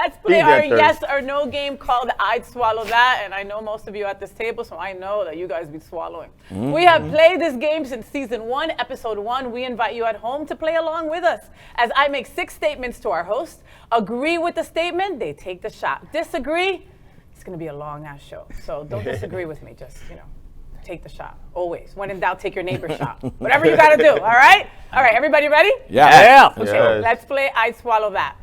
Let's play our yes or no game called I'd Swallow That. And I know most of you at this table, so I know that you guys be swallowing. We have played this game since season 1, episode 1. We invite you at home to play along with us as I make 6 statements to our host. Agree with the statement, they take the shot. Disagree, it's going to be a long ass show. So don't disagree with me, just, take the shot. Always. When in doubt, take your neighbor's shot. Whatever you got to do, all right? All right, everybody ready? Yeah. Okay, let's play I'd Swallow That.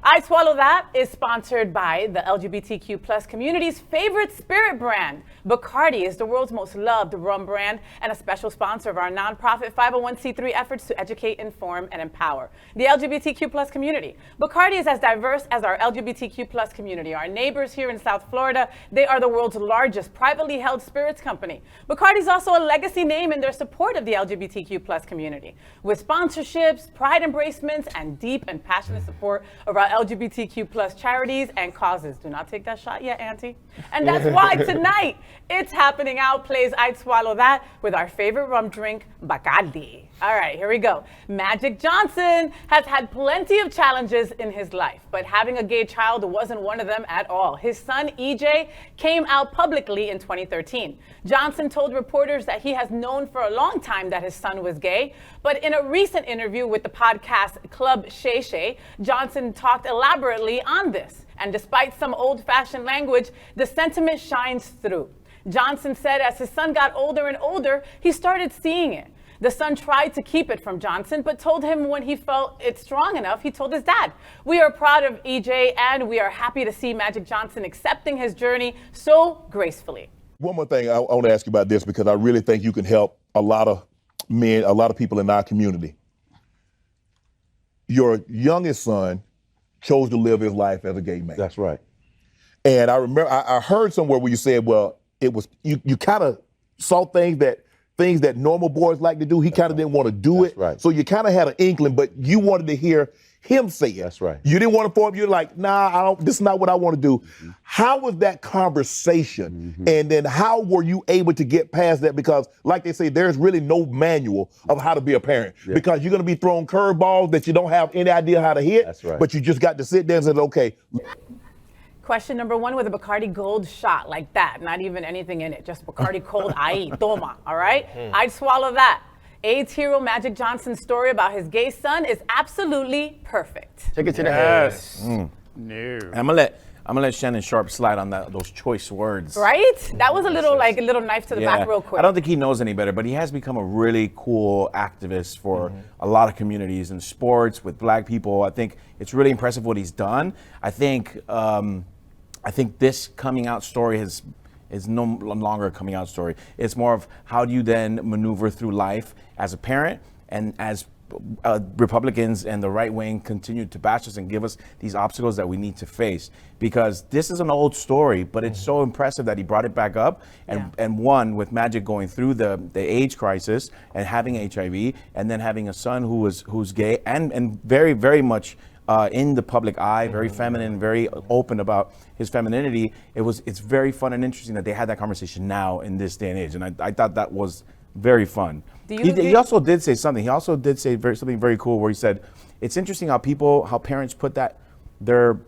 I'd Swallow That is sponsored by the LGBTQ plus community's favorite spirit brand. Bacardi is the world's most loved rum brand and a special sponsor of our nonprofit 501c3 efforts to educate, inform, and empower the LGBTQ plus community. Bacardi is as diverse as our LGBTQ plus community. Our neighbors here in South Florida, they are the world's largest privately held spirits company. Bacardi is also a legacy name in their support of the LGBTQ plus community, with sponsorships, pride embracements, and deep and passionate support of our LGBTQ plus charities and causes. Do not take that shot yet, Auntie. And that's why tonight It's Happening Out plays I'd Swallow That with our favorite rum drink, Bacardi. All right, here we go. Magic Johnson has had plenty of challenges in his life, but having a gay child wasn't one of them at all. His son, EJ, came out publicly in 2013. Johnson told reporters that he has known for a long time that his son was gay, but in a recent interview with the podcast Club Shay Shay, Johnson talked elaborately on this. And despite some old-fashioned language, the sentiment shines through. Johnson said as his son got older and older, he started seeing it. The son tried to keep it from Johnson, but told him when he felt it strong enough, he told his dad. We are proud of EJ, and we are happy to see Magic Johnson accepting his journey so gracefully. One more thing I want to ask you about this, because I really think you can help a lot of men, a lot of people in our community. Your youngest son chose to live his life as a gay man. That's right. And I remember, I heard somewhere where you said, well, it was, you kind of saw things that normal boys like to do. He kind of didn't want to do it. Right. So you kind of had an inkling, but you wanted to hear him say it. That's right. You didn't want to form, you're like, nah, this is not what I want to do. Mm-hmm. How was that conversation? Mm-hmm. And then how were you able to get past that? Because like they say, there's really no manual of how to be a parent, because you're going to be throwing curveballs that you don't have any idea how to hit. That's right. But you just got to sit there and say, okay. Question number 1 with a Bacardi Gold shot like that, not even anything in it, just Bacardi Cold Ahí, toma, all right? I'd swallow that. AIDS hero Magic Johnson's story about his gay son is absolutely perfect. Take it to the head. No. I'm gonna let Shannon Sharp slide on those choice words. Right? That was a little knife to the back real quick. I don't think he knows any better, but he has become a really cool activist for a lot of communities in sports with black people. I think it's really impressive what he's done. I think this coming out story is no longer a coming out story. It's more of how do you then maneuver through life as a parent, and as Republicans and the right wing continue to bash us and give us these obstacles that we need to face. Because this is an old story, but it's so impressive that he brought it back up and one with Magic going through the AIDS crisis and having HIV, and then having a son who's gay and very, very much in the public eye, very feminine, very open about his femininity. It's very fun and interesting that they had that conversation now in this day and age, and I thought that was very fun. He also did say something. He also did say something very cool where he said, it's interesting how parents put that their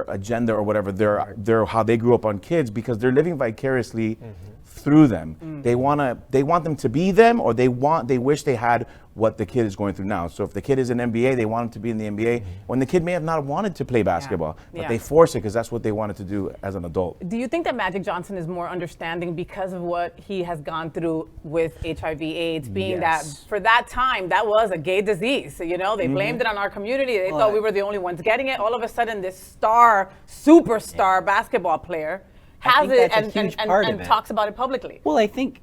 agenda or whatever, their how they grew up on kids, because they're living vicariously through them. They want them to be them, or they wish they had what the kid is going through now. So if the kid is in NBA, they want him to be in the NBA when the kid may have not wanted to play basketball, but they force it because that's what they wanted to do as an adult. Do you think that Magic Johnson is more understanding because of what he has gone through with HIV/AIDS, being that for that time, that was a gay disease? You know, they blamed it on our community. They thought we were the only ones getting it. All of a sudden, this superstar basketball player has it and talks about it publicly. Well, I think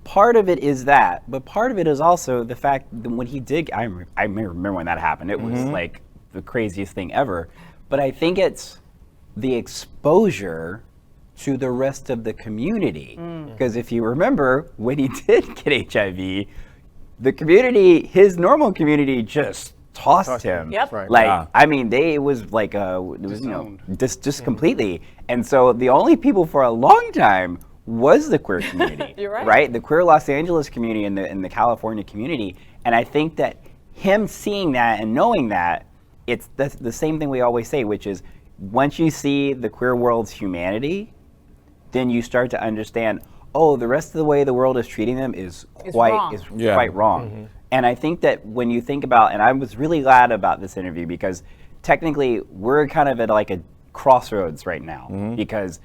part of it is that, but part of it is also the fact that when he did, I remember when that happened, it was like the craziest thing ever. But I think it's the exposure to the rest of the community. Because if you remember, when he did get HIV, the community, his normal community, just tossed him. Yep. Right. Like, I mean, it was like, just completely. And so the only people for a long time was the queer community. You're right. Right? The queer Los Angeles community and the California community. And I think that him seeing that and knowing that, it's the same thing we always say, which is once you see the queer world's humanity, then you start to understand, oh, the rest of the way the world is treating them is quite wrong. And I think that when you think about, and I was really glad about this interview because technically we're kind of at like a crossroads right now because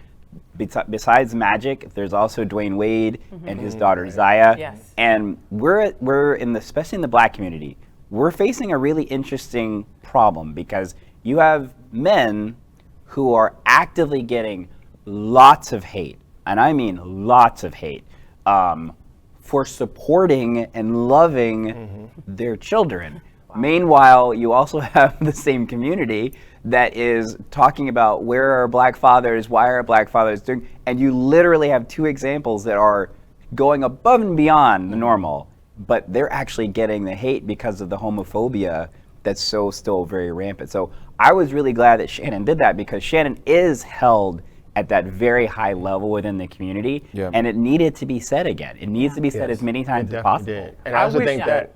besides Magic, there's also Dwayne Wade and his daughter Zaya. Yes. And we're in the, especially in the Black community, we're facing a really interesting problem because you have men who are actively getting lots of hate, and I mean lots of hate, for supporting and loving their children. Wow. Meanwhile, you also have the same community that is talking about where are Black fathers, why are Black fathers doing, and you literally have two examples that are going above and beyond the normal, but they're actually getting the hate because of the homophobia that's so still very rampant. So I was really glad that Shannon did that because Shannon is held at that very high level within the community, and it needed to be said again. It needs to be said as many times as possible. Did. And I also think that,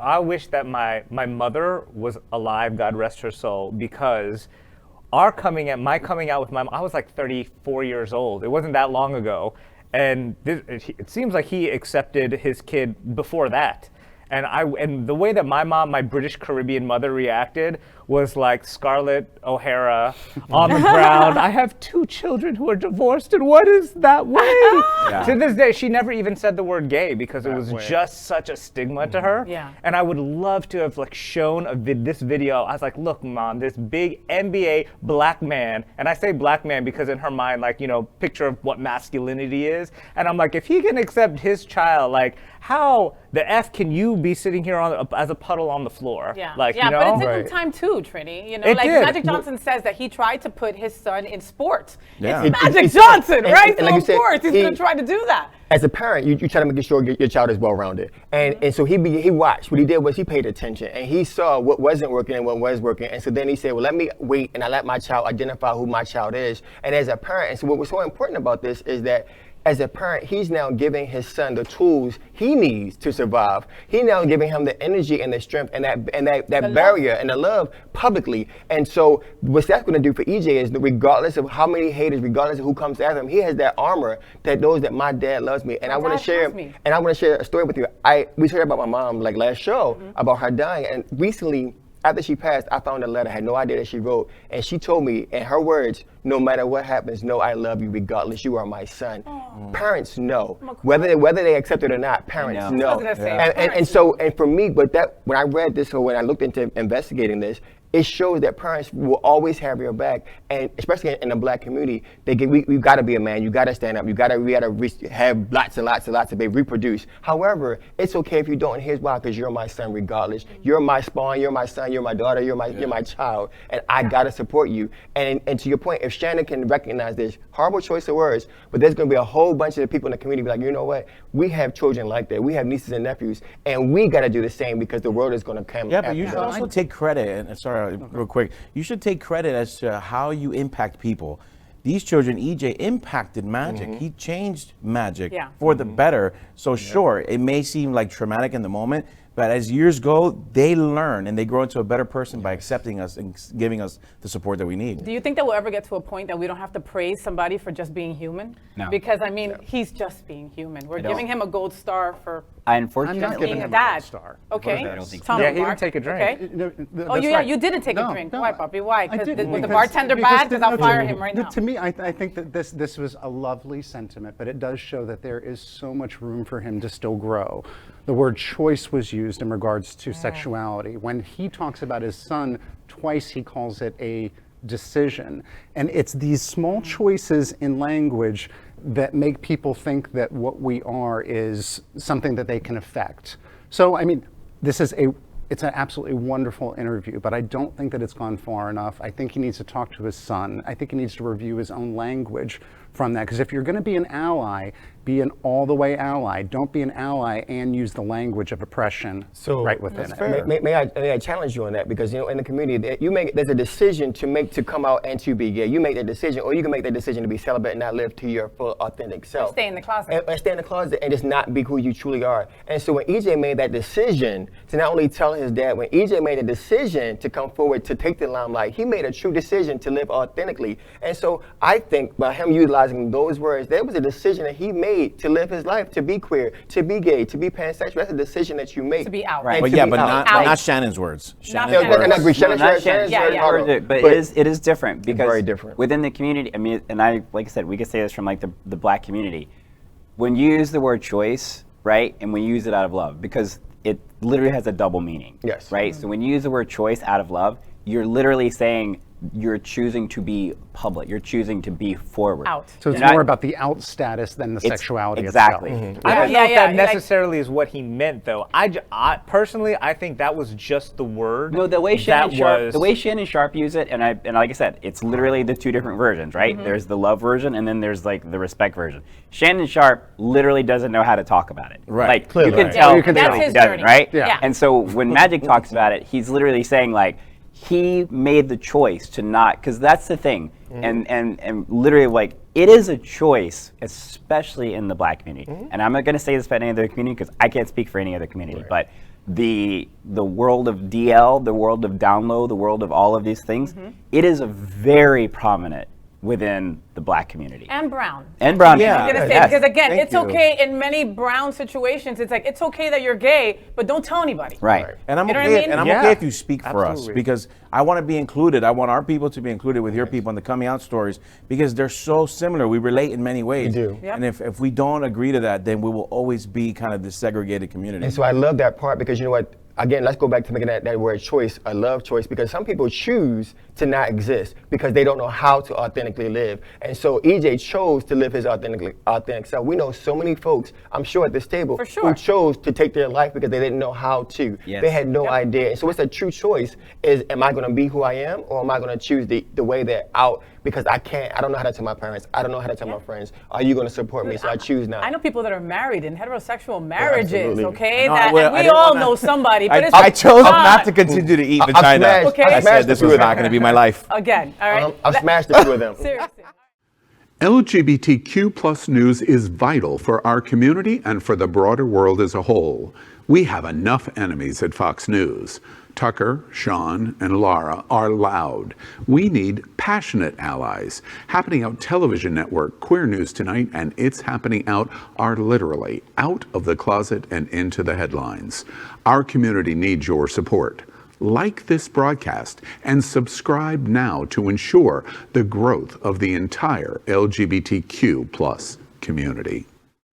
I wish that my mother was alive, God rest her soul, because my coming out with my mom, I was like 34 years old. It wasn't that long ago. And it seems like he accepted his kid before that. And the way that my British Caribbean mother reacted was like Scarlett O'Hara on the ground. I have 2 children who are divorced, and what is that way? To this day, she never even said the word gay because it was just such a stigma to her. Yeah. And I would love to have like shown this video. I was like, look, Mom, this big NBA Black man, and I say Black man because in her mind, like, you know, picture of what masculinity is. And I'm like, if he can accept his child, like, how the F can you be sitting here as a puddle on the floor? Yeah, like, yeah, you know? but it took time too, Trini. You know, It like did. Magic Johnson says that he tried to put his son in sports. Yeah. It's Magic Johnson, right? and So like you of said, course he's going to try to do that. As a parent, you try to make sure your child is well-rounded. And so he watched. What he did was he paid attention, and he saw what wasn't working and what was working. And so then he said, well, let me wait, and I let my child identify who my child is. And as a parent, and so what was so important about this is that as a parent, he's now giving his son the tools he needs to survive. He's now giving him the energy and the strength and that barrier and the love publicly. And so what that's going to do for EJ is that regardless of how many haters, regardless of who comes after him, he has that armor that knows that my dad loves me. And I want to share a story with you. We shared about my mom like last show about her dying, and recently, after she passed, I found a letter, I had no idea that she wrote, and she told me, in her words, no matter what happens, know I love you regardless, you are my son. Parents know. Whether they accept it or not, parents know. And for me, when I read this or when I looked into investigating this, it shows that parents will always have your back, and especially in the Black community, we've got to be a man. You got to stand up. We got to have lots and lots and lots of babies, reproduce. However, it's okay if you don't. And here's why: because you're my son, regardless. You're my spawn. You're my son. You're my daughter. You're my child, and I got to support you. And to your point, if Shannon can recognize this, horrible choice of words, but there's going to be a whole bunch of people in the community be like, you know what? We have children like that. We have nieces and nephews, and we got to do the same because the world is going to come. Yeah, but you should also take credit. And sorry. Real quick, you should take credit as to how you impact people. These children, EJ impacted Magic. He changed Magic for the better. So sure, it may seem like traumatic in the moment, but as years go, they learn and they grow into a better person by accepting us and giving us the support that we need. Do you think that we'll ever get to a point that we don't have to praise somebody for just being human? No. Because I mean, he's just being human. We're giving him a gold star for Unfortunately, being a dad. Star. Okay. I don't think Tom Yeah, and he Mark. didn't take a drink. Okay. You didn't take a drink. Why, Poppy? Why? I didn't, Was the because- bartender bad? Because I'll fire him right now. To me, I think that this was a lovely sentiment, but it does show that there is so much room for him to still grow. The word choice was used in regards to sexuality. When he talks about his son, twice he calls it a decision. And it's these small choices in language that make people think that what we are is something that they can affect. So, I mean, it's an absolutely wonderful interview, but I don't think that it's gone far enough. I think he needs to talk to his son. I think he needs to review his own language from that, because if you're going to be an ally Be an all the way ally. Don't be an ally and use the language of oppression right within it. May I challenge you on that? Because in the community, there's a decision to come out and to be gay. You make that decision, or you can make that decision to be celibate and not live to your full authentic self. Or stay in the closet. And stay in the closet and just not be who you truly are. And so when EJ made that decision to not only tell his dad, when EJ made a decision to come forward to take the limelight, he made a true decision to live authentically. And so I think by him utilizing those words, there was a decision that he made to live his life, to be queer, to be gay, to be pansexual. That's a decision that you make. To be out. Right. But not Shannon's words. Not Shannon's words. But it is different because very different. within the community, I mean, and like I said, we could say this from like the black community. When you use the word choice, right, and we use it out of love, because it literally has a double meaning. Yes. Right? So when you use the word choice out of love, you're literally saying you're choosing to be public. You're choosing to be forward. Out. So it's more about the out status than the sexuality exactly. itself. I don't know if that necessarily is what he meant, though. I personally, I think that was just the word. No, the way Shannon Sharp use it, and like I said, it's literally the two different versions, right? There's the love version, and then there's like the respect version. Shannon Sharp literally doesn't know how to talk about it. Right. Like Clearly. you can tell You can tell. he doesn't, right? Yeah. And so when Magic talks about it, he's literally saying like he made the choice to not, because that's the thing, and literally like it is a choice, especially in the black community. And I'm not going to say this about any other community because I can't speak for any other community, but the world of DL, the world of down low, the world of all of these things, it is a very prominent within the black community. And brown. And brown. I was going to say, because again, Thank it's you. okay in many brown situations. It's like, it's okay that you're gay, but don't tell anybody. Right. And I'm You know okay. what I mean? And I'm Yeah. okay if you speak for us, Absolutely. because I want to be included. I want our people to be included with your people in the coming out stories, because they're so similar. We relate in many ways. We do. Yep. And if we don't agree to that, then we will always be kind of this segregated community. And so I love that part because you know what? Again, let's go back to making that word choice, a love choice, because some people choose to not exist because they don't know how to authentically live. And so EJ chose to live his authentic self. We know so many folks, I'm sure at this table, For sure. who chose to take their life because they didn't know how to. Yes. They had no idea. And so it's a true choice is, am I going to be who I am, or am I going to choose the way that out? Because I don't know how to tell my parents. I don't know how to tell my friends. Are you going to support me? So I choose not. I know people that are married in heterosexual marriages, absolutely. okay? I know, That, well, and I we didn't all wanna- know somebody, but it's I like, chose come not on. to continue to eat I've vagina. smashed- Okay. I I've said smashed this a few was of not them. going to be my life. Again, all right? I've smashed a few of them. Seriously. LGBTQ plus news is vital for our community and for the broader world as a whole. We have enough enemies at Fox News. Tucker, Sean, and Laura are loud. We need passionate allies. Happening Out Television Network, Queer News Tonight, and It's Happening Out are literally out of the closet and into the headlines. Our community needs your support. Like this broadcast and subscribe now to ensure the growth of the entire LGBTQ plus community.